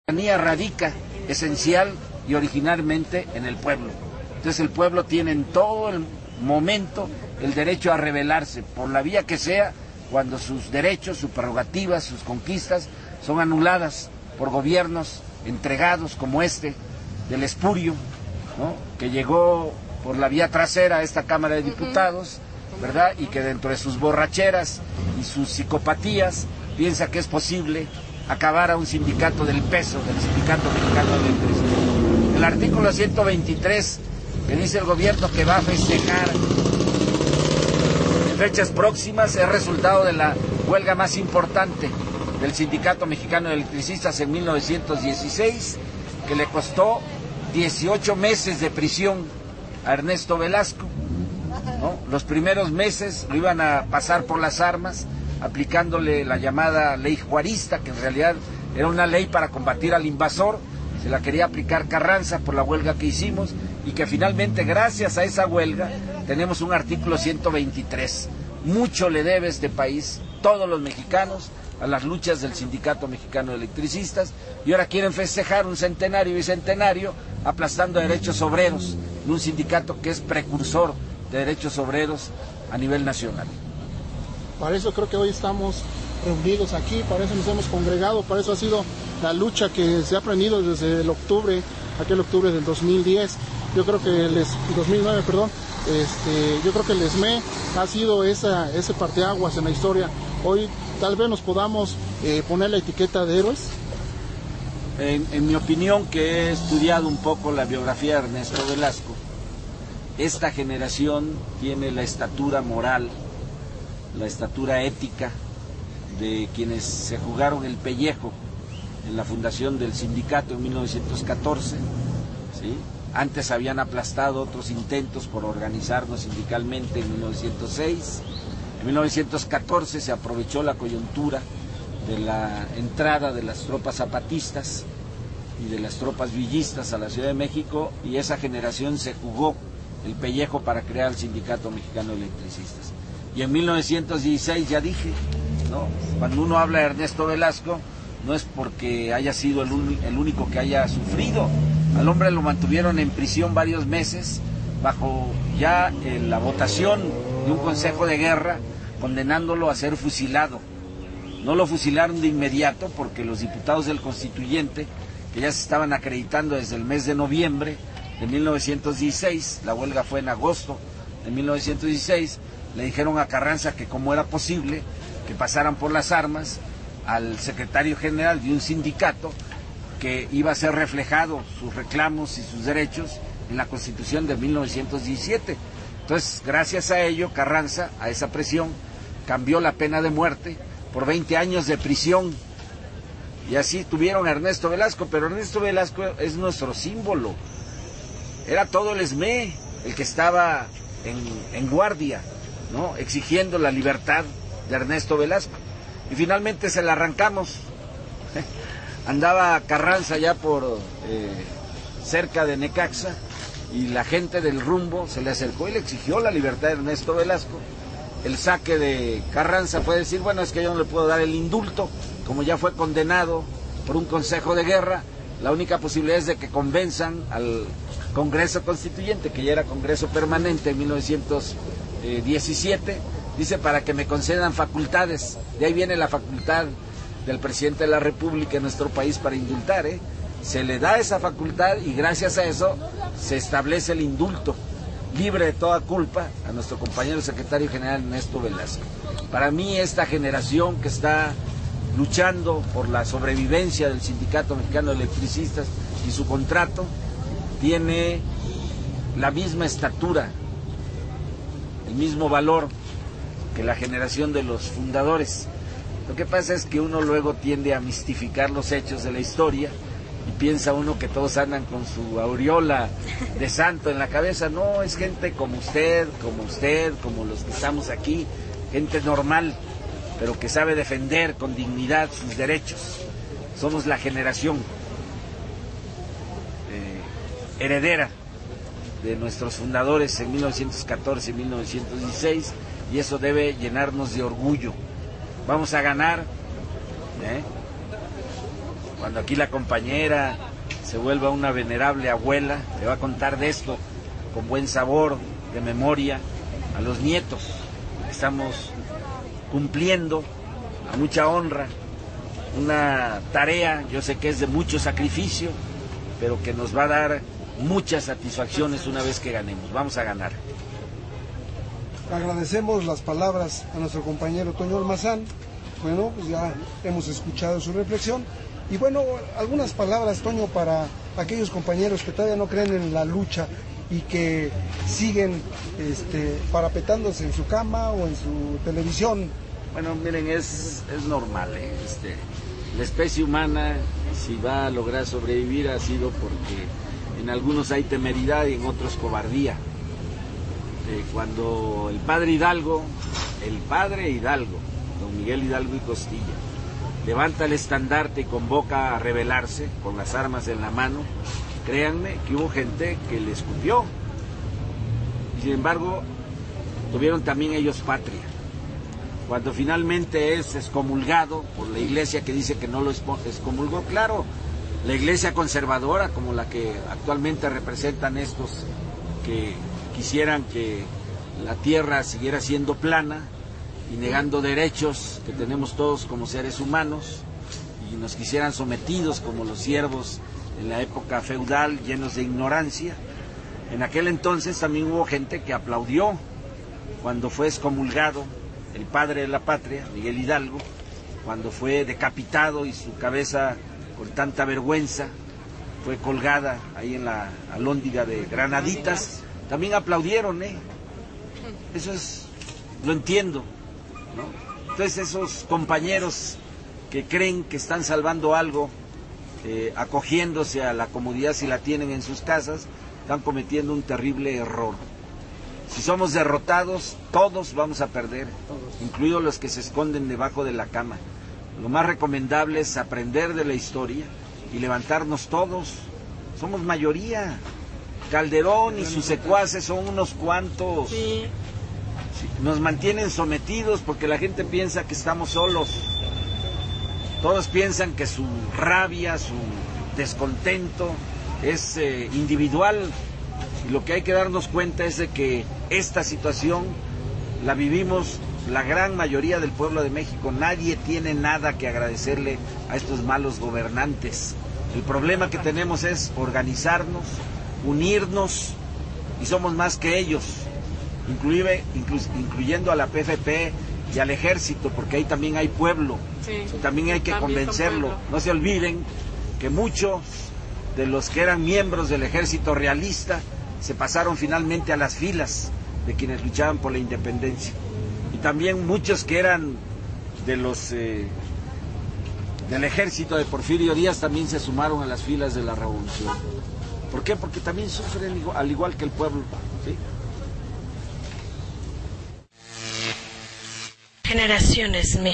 soberanía radica esencial y originalmente en el pueblo. Entonces el pueblo tiene en todo el momento el derecho a rebelarse, por la vía que sea, cuando sus derechos, sus prerrogativas, sus conquistas son anuladas por gobiernos entregados como este, del espurio, ¿no?, que llegó por la vía trasera a esta Cámara de Diputados, ¿verdad?, y que dentro de sus borracheras y sus psicopatías piensa que es posible acabar a un sindicato del peso, del Sindicato Mexicano de Electricidad. El artículo 123, que dice el gobierno que va a festejar en fechas próximas, es resultado de la huelga más importante del Sindicato Mexicano de Electricistas en 1916, que le costó 18 meses de prisión a Ernesto Velasco, ¿no? Los primeros meses lo iban a pasar por las armas, aplicándole la llamada ley juarista, que en realidad era una ley para combatir al invasor. Se la quería aplicar Carranza por la huelga que hicimos, y que finalmente, gracias a esa huelga, tenemos un artículo 123. Mucho le debe este país, todos los mexicanos, a las luchas del Sindicato Mexicano de Electricistas, y ahora quieren festejar un centenario y bicentenario aplastando derechos obreros de un sindicato que es precursor de derechos obreros a nivel nacional. Para eso creo que hoy estamos reunidos aquí, para eso nos hemos congregado, para eso ha sido la lucha que se ha aprendido desde el octubre, aquel octubre del 2010. Yo creo que 2009, perdón. Yo creo que el ESME ha sido ese parteaguas en la historia. Hoy tal vez nos podamos poner la etiqueta de héroes. En mi opinión, que he estudiado un poco la biografía de Ernesto Velasco, esta generación tiene la estatura moral, la estatura ética de quienes se jugaron el pellejo en la fundación del sindicato en 1914, ¿sí? Antes habían aplastado otros intentos por organizarnos sindicalmente en 1906. En 1914 se aprovechó la coyuntura de la entrada de las tropas zapatistas y de las tropas villistas a la Ciudad de México, y esa generación se jugó el pellejo para crear el Sindicato Mexicano de Electricistas. Y en 1916, ya dije, ¿no?, cuando uno habla de Ernesto Velasco, no es porque haya sido el único que haya sufrido. Al hombre lo mantuvieron en prisión varios meses, bajo ya la votación de un consejo de guerra, condenándolo a ser fusilado. No lo fusilaron de inmediato, porque los diputados del Constituyente, que ya se estaban acreditando desde el mes de noviembre de 1916, la huelga fue en agosto de 1916, le dijeron a Carranza que cómo era posible que pasaran por las armas al secretario general de un sindicato que iba a ser reflejado sus reclamos y sus derechos en la Constitución de 1917. Entonces, gracias a ello, Carranza, a esa presión, cambió la pena de muerte por 20 años de prisión. Y así tuvieron a Ernesto Velasco, pero Ernesto Velasco es nuestro símbolo. Era todo el ESME el que estaba en guardia, ¿no?, exigiendo la libertad de Ernesto Velasco. Y finalmente se la arrancamos. Andaba Carranza ya por cerca de Necaxa, y la gente del Rumbo se le acercó y le exigió la libertad de Ernesto Velasco. El saque de Carranza fue decir, bueno, es que yo no le puedo dar el indulto, como ya fue condenado por un consejo de guerra, la única posibilidad es de que convenzan al Congreso Constituyente, que ya era Congreso Permanente en 1917, dice, para que me concedan facultades. De ahí viene la facultad del presidente de la República en nuestro país para indultar, Se le da esa facultad, y gracias a eso se establece el indulto libre de toda culpa a nuestro compañero secretario general Ernesto Velasco. Para mí, esta generación que está luchando por la sobrevivencia del Sindicato Mexicano de Electricistas y su contrato, tiene la misma estatura, el mismo valor que la generación de los fundadores. Lo que pasa es que uno luego tiende a mistificar los hechos de la historia, y piensa uno que todos andan con su aureola de santo en la cabeza. No, es gente como usted, como los que estamos aquí, gente normal, pero que sabe defender con dignidad sus derechos. Somos la generación heredera de nuestros fundadores en 1914 y 1916, y eso debe llenarnos de orgullo. Vamos a ganar, Cuando aquí la compañera se vuelva una venerable abuela, le va a contar de esto con buen sabor, de memoria, a los nietos. Estamos cumpliendo a mucha honra una tarea, yo sé que es de mucho sacrificio, pero que nos va a dar muchas satisfacciones una vez que ganemos. Vamos a ganar. Agradecemos las palabras a nuestro compañero Toño Almazán. Bueno, pues ya hemos escuchado su reflexión. Y bueno, algunas palabras, Toño, para aquellos compañeros que todavía no creen en la lucha y que siguen parapetándose en su cama o en su televisión. Bueno, miren, es normal, la especie humana, si va a lograr sobrevivir, ha sido porque en algunos hay temeridad y en otros cobardía. Cuando el padre Hidalgo, don Miguel Hidalgo y Costilla, levanta el estandarte y convoca a rebelarse con las armas en la mano, créanme que hubo gente que le escupió. Y sin embargo, tuvieron también ellos patria. Cuando finalmente es excomulgado por la iglesia que dice que no lo excomulgó, claro, la iglesia conservadora como la que actualmente representan estos que quisieran que la tierra siguiera siendo plana y negando derechos que tenemos todos como seres humanos y nos quisieran sometidos como los siervos en la época feudal llenos de ignorancia. En aquel entonces también hubo gente que aplaudió cuando fue excomulgado el padre de la patria, Miguel Hidalgo, cuando fue decapitado y su cabeza, con tanta vergüenza, fue colgada ahí en la alhóndiga de Granaditas. También aplaudieron, Eso lo entiendo, ¿no? Entonces esos compañeros que creen que están salvando algo, acogiéndose a la comodidad si la tienen en sus casas, están cometiendo un terrible error. Si somos derrotados, todos vamos a perder, incluidos los que se esconden debajo de la cama. Lo más recomendable es aprender de la historia y levantarnos todos. Somos mayoría. Calderón y sus secuaces son unos cuantos. Sí. Nos mantienen sometidos porque la gente piensa que estamos solos. Todos piensan que su rabia, su descontento es individual. Y lo que hay que darnos cuenta es de que esta situación la vivimos la gran mayoría del pueblo de México. Nadie tiene nada que agradecerle a estos malos gobernantes. El problema que tenemos es organizarnos, unirnos, y somos más que ellos, incluyendo a la PFP y al ejército, porque ahí también hay pueblo, sí, también hay que convencerlo. No se olviden que muchos de los que eran miembros del ejército realista se pasaron finalmente a las filas de quienes luchaban por la independencia, y también muchos que eran de los del ejército de Porfirio Díaz también se sumaron a las filas de la revolución. ¿Por qué? Porque también sufren al igual que el pueblo, ¿sí? Generaciones Me.